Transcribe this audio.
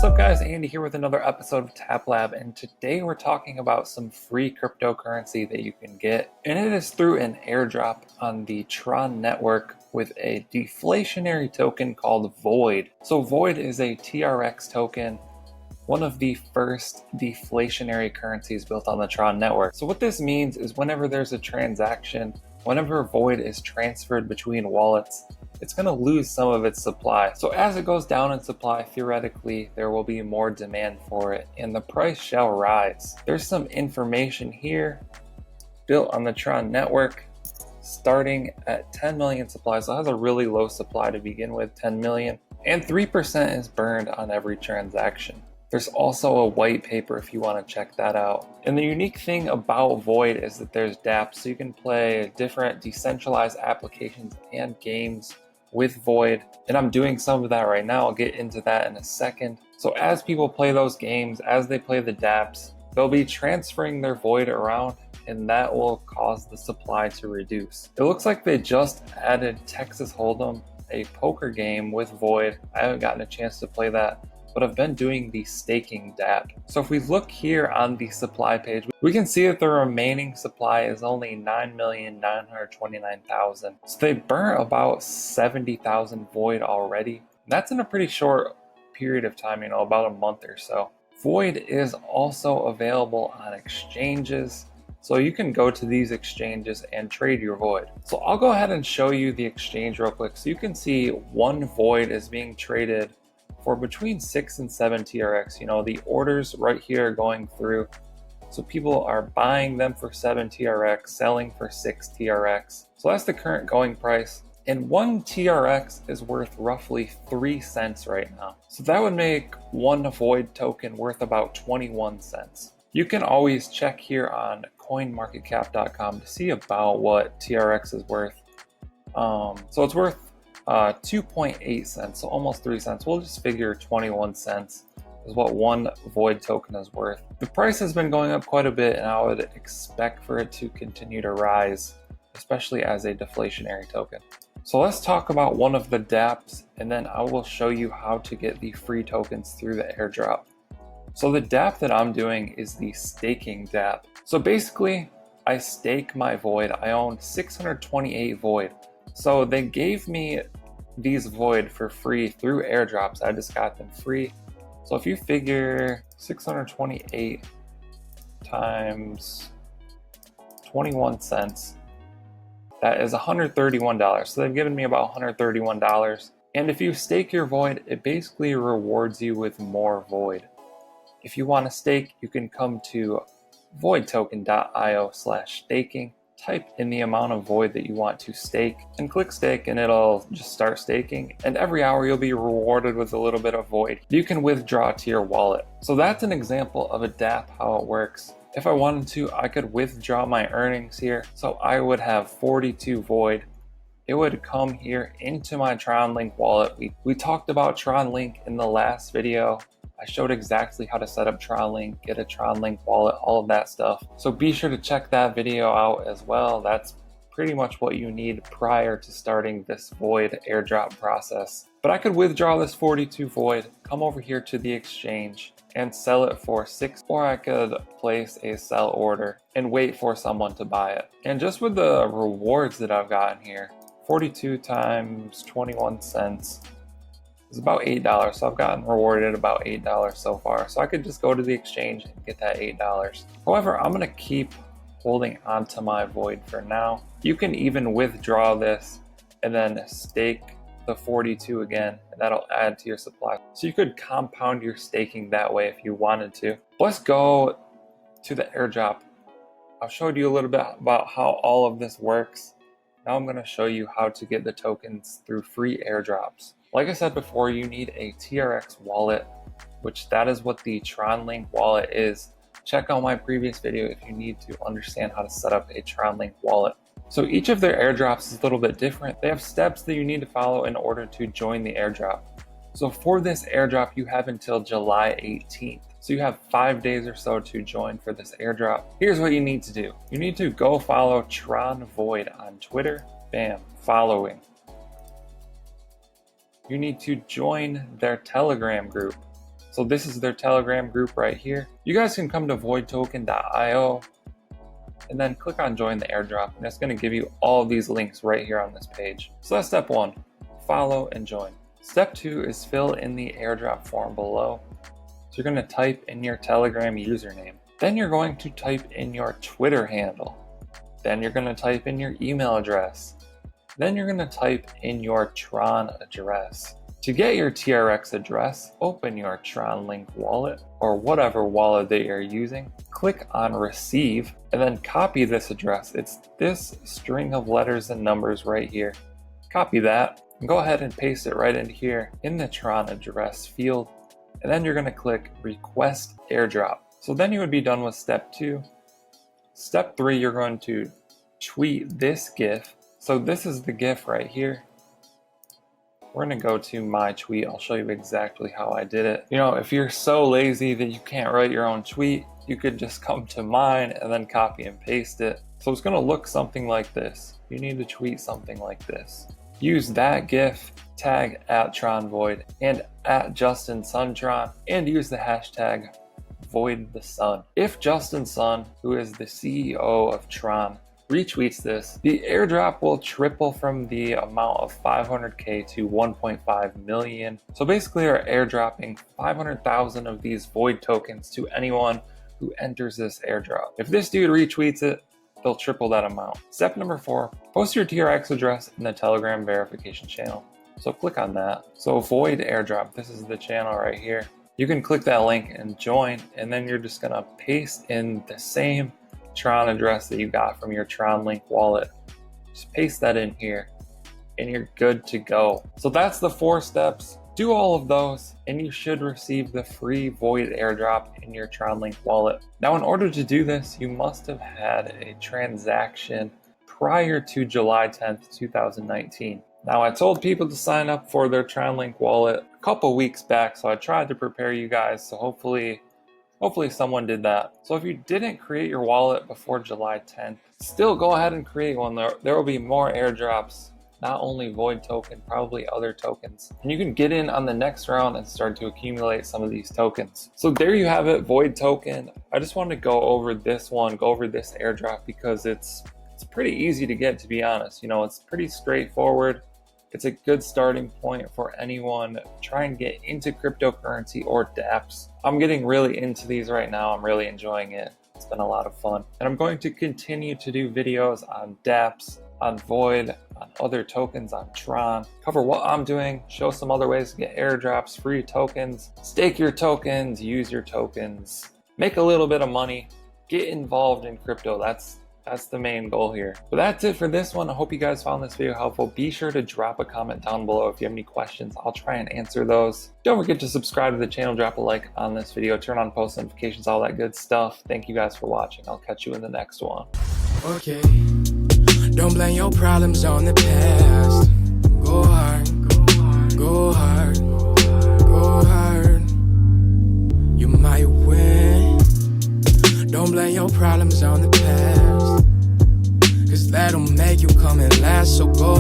What's up guys, Andy here with another episode of TapLab, and today we're talking about some free cryptocurrency that you can get, and it is through an airdrop on the Tron network with a deflationary token called Void. So Void is a TRX token, one of the first deflationary currencies built on the Tron network. So what this means is whenever there's a transaction, whenever Void is transferred between wallets, it's going to lose some of its supply. So as it goes down in supply, theoretically, there will be more demand for it and the price shall rise. There's some information here built on the Tron network starting at 10 million supply. So it has a really low supply to begin with, 10 million, and 3% is burned on every transaction. There's also a white paper if you want to check that out. And the unique thing about Void is that there's dApps, so you can play different decentralized applications and games with Void. And I'm doing some of that right now. I'll get into that in a second. So as people play those games, as they play the dApps, they'll be transferring their Void around, and that will cause the supply to reduce. It looks like they just added Texas Hold'em, a poker game with Void. I haven't gotten a chance to play that, but I've been doing the staking dApp. So if we look here on the supply page, we can see that the remaining supply is only 9,929,000. So they burnt about 70,000 Void already. That's in a pretty short period of time, about a month or so. Void is also available on exchanges, so you can go to these exchanges and trade your Void. So I'll go ahead and show you the exchange real quick. So you can see one Void is being traded for between 6 and 7 TRX. The orders right here are going through. So people are buying them for 7 TRX, selling for 6 TRX. So that's the current going price. And 1 TRX is worth roughly 3 cents right now. So that would make one Void token worth about 21 cents. You can always check here on coinmarketcap.com to see about what TRX is worth. So it's worth 2.8 cents, so almost 3 cents. We'll just figure 21 cents is what one Void token is worth. The price has been going up quite a bit, and I would expect for it to continue to rise, especially as a deflationary token. So let's talk about one of the dApps, and then I will show you how to get the free tokens through the airdrop. So the dApp that I'm doing is the staking dApp. So basically, I stake my Void. I own 628 Void. So they gave me these Void for free through airdrops. I just got them free. So if you figure 628 times 21 cents, that is $131. So they've given me about $131. And if you stake your Void, it basically rewards you with more Void. If you want to stake, you can come to voidtoken.io/staking. Type in the amount of Void that you want to stake and click stake, and it'll just start staking. And every hour you'll be rewarded with a little bit of Void you can withdraw to your wallet. So that's an example of a dApp, how it works. If I wanted to, I could withdraw my earnings here. So I would have 42 Void. It would come here into my TronLink wallet. We talked about TronLink in the last video. I showed exactly how to set up TronLink, get a TronLink wallet, all of that stuff. So be sure to check that video out as well. That's pretty much what you need prior to starting this Void airdrop process. But I could withdraw this 42 Void, come over here to the exchange and sell it for 6, or I could place a sell order and wait for someone to buy it. And just with the rewards that I've gotten here, 42 times 21 cents, it's about $8, so I've gotten rewarded about $8 so far. So I could just go to the exchange and get that $8. However, I'm gonna keep holding onto my Void for now. You can even withdraw this and then stake the 42 again, and that'll add to your supply. So you could compound your staking that way if you wanted to. Let's go to the airdrop. I've showed you a little bit about how all of this works. Now I'm gonna show you how to get the tokens through free airdrops. Like I said before, you need a TRX wallet, which that is what the TronLink wallet is. Check out my previous video if you need to understand how to set up a TronLink wallet. So each of their airdrops is a little bit different. They have steps that you need to follow in order to join the airdrop. So for this airdrop, you have until July 18th. So you have 5 days or so to join for this airdrop. Here's what you need to do. You need to go follow Tron Void on Twitter. Bam, following. You need to join their Telegram group. So this is their Telegram group right here. You guys can come to voidtoken.io and then click on join the airdrop, and it's going to give you all of these links right here on this page. So that's step 1, follow and join. Step 2 is fill in the airdrop form below. So you're going to type in your Telegram username. Then you're going to type in your Twitter handle. Then you're going to type in your email address. Then you're going to type in your Tron address. To get your TRX address, open your Tron Link wallet or whatever wallet that you're using. Click on receive and then copy this address. It's this string of letters and numbers right here. Copy that and go ahead and paste it right in here in the Tron address field. And then you're going to click request airdrop. So then you would be done with step 2. Step 3, you're going to tweet this GIF. So this is the GIF right here. We're going to go to my tweet. I'll show you exactly how I did it. You know, if you're so lazy that you can't write your own tweet, you could just come to mine and then copy and paste it. So it's going to look something like this. You need to tweet something like this. Use that GIF, tag @TronVoid and @JustinSunTron, and use the hashtag VoidTheSun. If Justin Sun, who is the CEO of Tron, retweets this, the airdrop will triple from the amount of 500k to 1.5 million. So basically we're airdropping 500,000 of these Void tokens to anyone who enters this airdrop. If this dude retweets it, they'll triple that amount. Step number 4, post your TRX address in the Telegram verification channel. So click on that. So Void airdrop, this is the channel right here. You can click that link and join, and then you're just gonna paste in the same Tron address that you got from your Tron Link wallet. Just paste that in here and you're good to go. So that's the 4 steps. Do all of those and you should receive the free Void airdrop in your Tron Link wallet. Now, in order to do this, you must have had a transaction prior to July 10th, 2019. Now, I told people to sign up for their Tron Link wallet a couple weeks back, so I tried to prepare you guys, so hopefully someone did that. So if you didn't create your wallet before July 10th, still go ahead and create one. There will be more airdrops, not only Void token, probably other tokens. And you can get in on the next round and start to accumulate some of these tokens. So there you have it, Void token. I just wanted to go over this airdrop because it's pretty easy to get, to be honest. You know, it's pretty straightforward. It's a good starting point for anyone trying to get into cryptocurrency or dApps. I'm getting really into these right now. I'm really enjoying it. It's been a lot of fun. And I'm going to continue to do videos on dApps, on Void, on other tokens, on Tron, cover what I'm doing, show some other ways to get airdrops, free tokens, stake your tokens, use your tokens, make a little bit of money, get involved in crypto. That's the main goal here. But that's it for this one. I hope you guys found this video helpful. Be sure to drop a comment down below if you have any questions. I'll try and answer those. Don't forget to subscribe to the channel, drop a like on this video, turn on post notifications, all that good stuff. Thank you guys for watching. I'll catch you in the next one. Okay, don't blame your problems on the past. Go hard, go hard, go hard. You might win. Don't blame your problems on the past, 'cause that'll make you come and last, so go